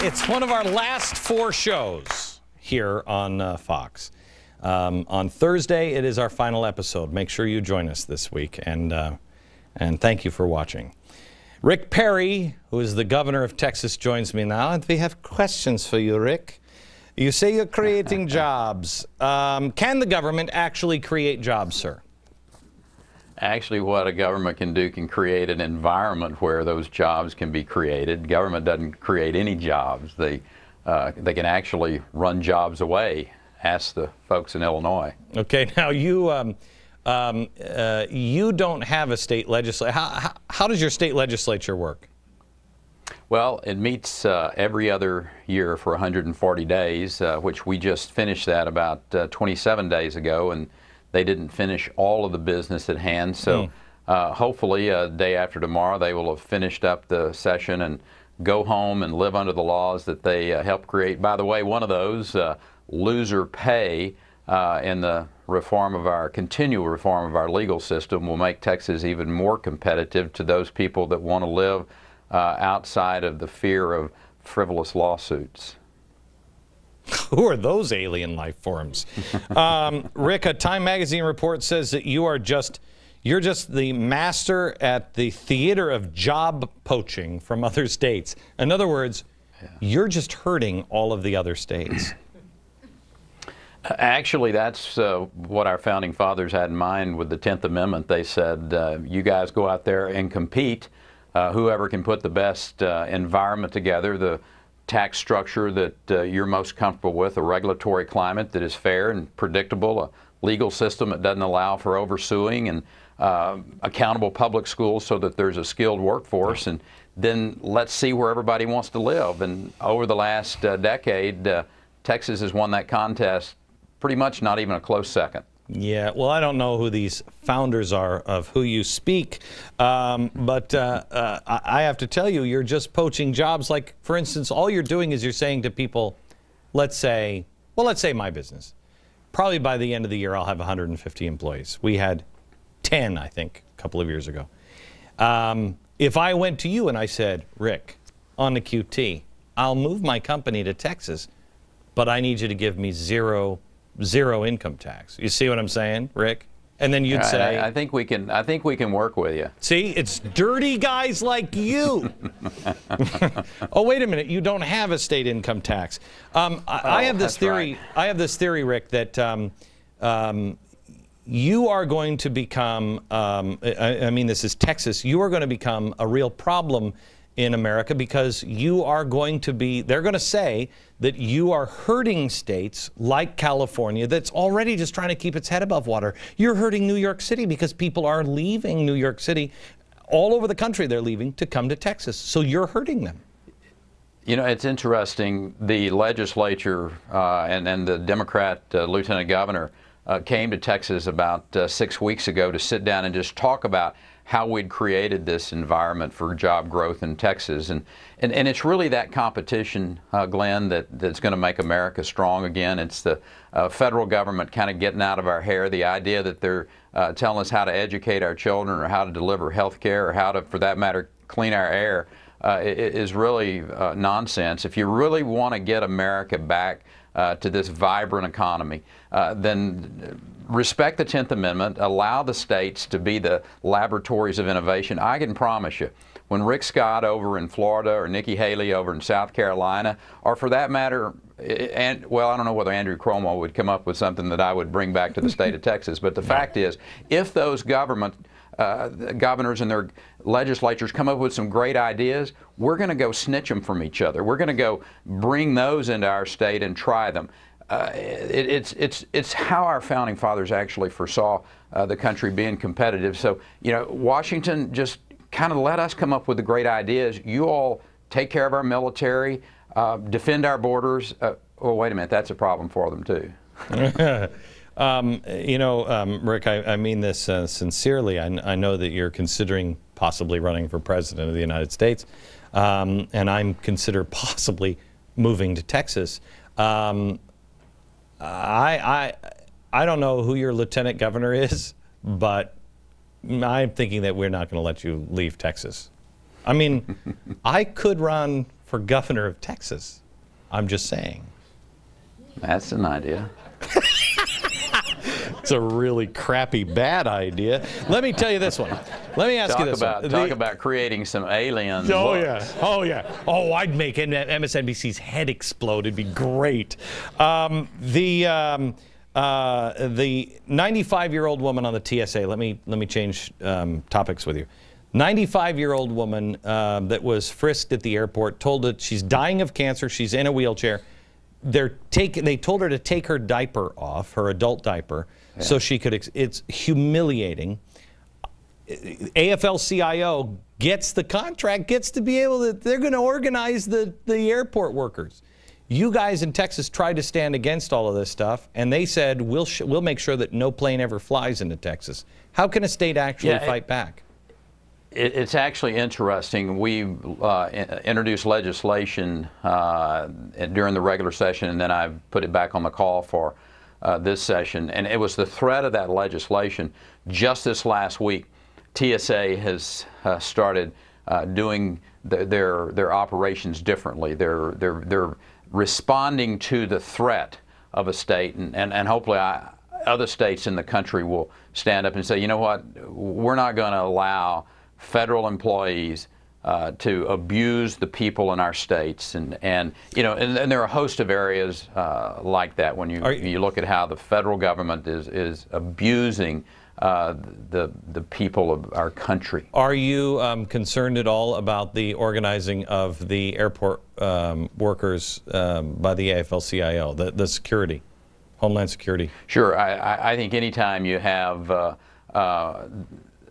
It's one of our last 4 shows here on Fox. On Thursday, it is our final episode. Make sure you join us this week, and thank you for watching. Rick Perry, who is the governor of Texas, joins me now, and we have questions for you, Rick. You say you're creating jobs. Can the government actually create jobs, sir? Actually, what a government can do can create an environment where those jobs can be created. Government doesn't create any jobs. They can actually run jobs away. Ask the folks in Illinois. Okay, now you don't have a state legislature. How does your state legislature work? Well, it meets every other year for 140 days, which we just finished that about 27 days ago, and they didn't finish all of the business at hand. So hopefully day after tomorrow they will have finished up the session and go home and live under the laws that they helped create. By the way, one of those, loser pay, in the continual reform of our legal system, will make Texas even more competitive to those people that want to live outside of the fear of frivolous lawsuits. Who are those alien life forms? Rick, a Time magazine report says that you're just the master at the theater of job poaching from other states. In other words, you're just hurting all of the other states. Actually, that's what our founding fathers had in mind with the 10th Amendment. They said, you guys go out there and compete. Whoever can put the best environment together, the tax structure that you're most comfortable with, a regulatory climate that is fair and predictable, a legal system that doesn't allow for oversuing, and accountable public schools so that there's a skilled workforce, and then let's see where everybody wants to live. And over the last decade, Texas has won that contest pretty much not even a close second. Yeah, well, I don't know who these founders are of who you speak, but I have to tell you, you're just poaching jobs. Like, for instance, all you're doing is you're saying to people, let's say my business. Probably by the end of the year, I'll have 150 employees. We had 10, I think, a couple of years ago. If I went to you and I said, Rick, on the QT, I'll move my company to Texas, but I need you to give me zero income tax. You see what I'm saying, Rick? And then you'd say, I think we can work with you. See, it's dirty guys like you. Oh, wait a minute, you don't have a state income tax. I have this theory. Right. I have this theory, Rick, that you are going to become, I mean, this is Texas, you are going to become a real problem in America, because you are going to be, they're going to say that you are hurting states like California that's already just trying to keep its head above water. You're hurting New York City because people are leaving New York City. All over the country they're leaving to come to Texas. So you're hurting them. You know, it's interesting. The legislature and the Democrat lieutenant governor came to Texas about 6 weeks ago to sit down and just talk about how we'd created this environment for job growth in Texas. And it's really that competition, Glenn, that's going to make America strong again. It's the federal government kind of getting out of our hair. The idea that they're telling us how to educate our children or how to deliver health care or how to, for that matter, clean our air is really nonsense. If you really want to get America back to this vibrant economy, then respect the 10th Amendment, allow the states to be the laboratories of innovation. I can promise you, when Rick Scott over in Florida or Nikki Haley over in South Carolina, or for that matter, well, I don't know whether Andrew Cuomo would come up with something that I would bring back to the state of Texas, but the fact is, if those governors and their legislatures come up with some great ideas, we're going to go snitch them from each other. We're going to go bring those into our state and try them. It's how our founding fathers actually foresaw the country being competitive. So, you know, Washington, just kind of let us come up with the great ideas. You all take care of our military, defend our borders. Oh, wait a minute, that's a problem for them too. You know, Rick, I mean this sincerely. I know that you're considering possibly running for president of the United States, and I'm consider possibly moving to Texas. I don't know who your lieutenant governor is, but I'm thinking that we're not going to let you leave Texas. I mean, I could run for governor of Texas. I'm just saying. That's an idea. It's a really crappy, bad idea. Let me tell you this one. Let me ask you this one. Talk about creating some aliens. Oh, yeah. Oh, yeah. Oh, I'd make MSNBC's head explode. It'd be great. The 95-year-old woman on the TSA. Let me change topics with you. 95-year-old woman that was frisked at the airport, told that she's dying of cancer. She's in a wheelchair. They told her to take her diaper off, her adult diaper, so she could. It's humiliating. AFL-CIO gets the contract, gets to be able to. They're going to organize the airport workers. You guys in Texas tried to stand against all of this stuff, and they said we'll make sure that no plane ever flies into Texas. How can a state actually fight back? It's actually interesting. We introduced legislation during the regular session, and then I put it back on the call for this session. And it was the threat of that legislation. Just this last week, TSA has started doing their operations differently. They're responding to the threat of a state, and hopefully other states in the country will stand up and say, you know what, we're not going to allow federal employees to abuse the people in our states, and there are a host of areas like that when you look at how the federal government is abusing the people of our country. Are you concerned at all about the organizing of the airport workers by the AFL-CIO, the security, Homeland Security? Sure. I think anytime you have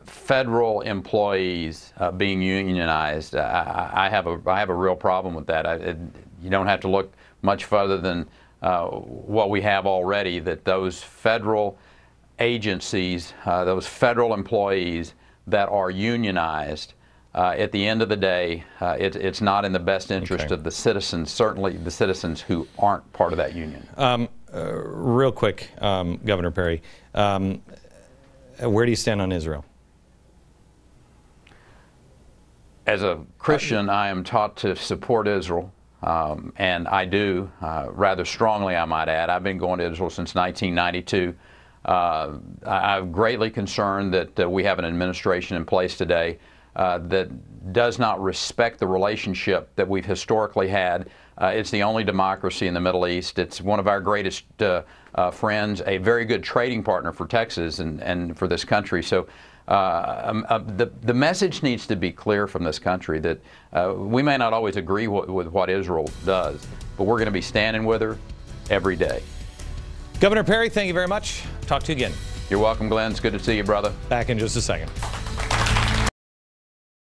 federal employees being unionized, I have a real problem with that. You don't have to look much further than what we have already, that those federal agencies, those federal employees that are unionized, at the end of the day, it's not in the best interest of the citizens, certainly the citizens who aren't part of that union. Real quick, Governor Perry, where do you stand on Israel? As a Christian, I am taught to support Israel, and I do, rather strongly, I might add. I've been going to Israel since 1992. I'm greatly concerned that we have an administration in place today that does not respect the relationship that we've historically had. It's the only democracy in the Middle East. It's one of our greatest friends, a very good trading partner for Texas and for this country. So the message needs to be clear from this country that we may not always agree with what Israel does, but we're going to be standing with her every day. Governor Perry, thank you very much. Talk to you again. You're welcome, Glenn. It's good to see you, brother. Back in just a second.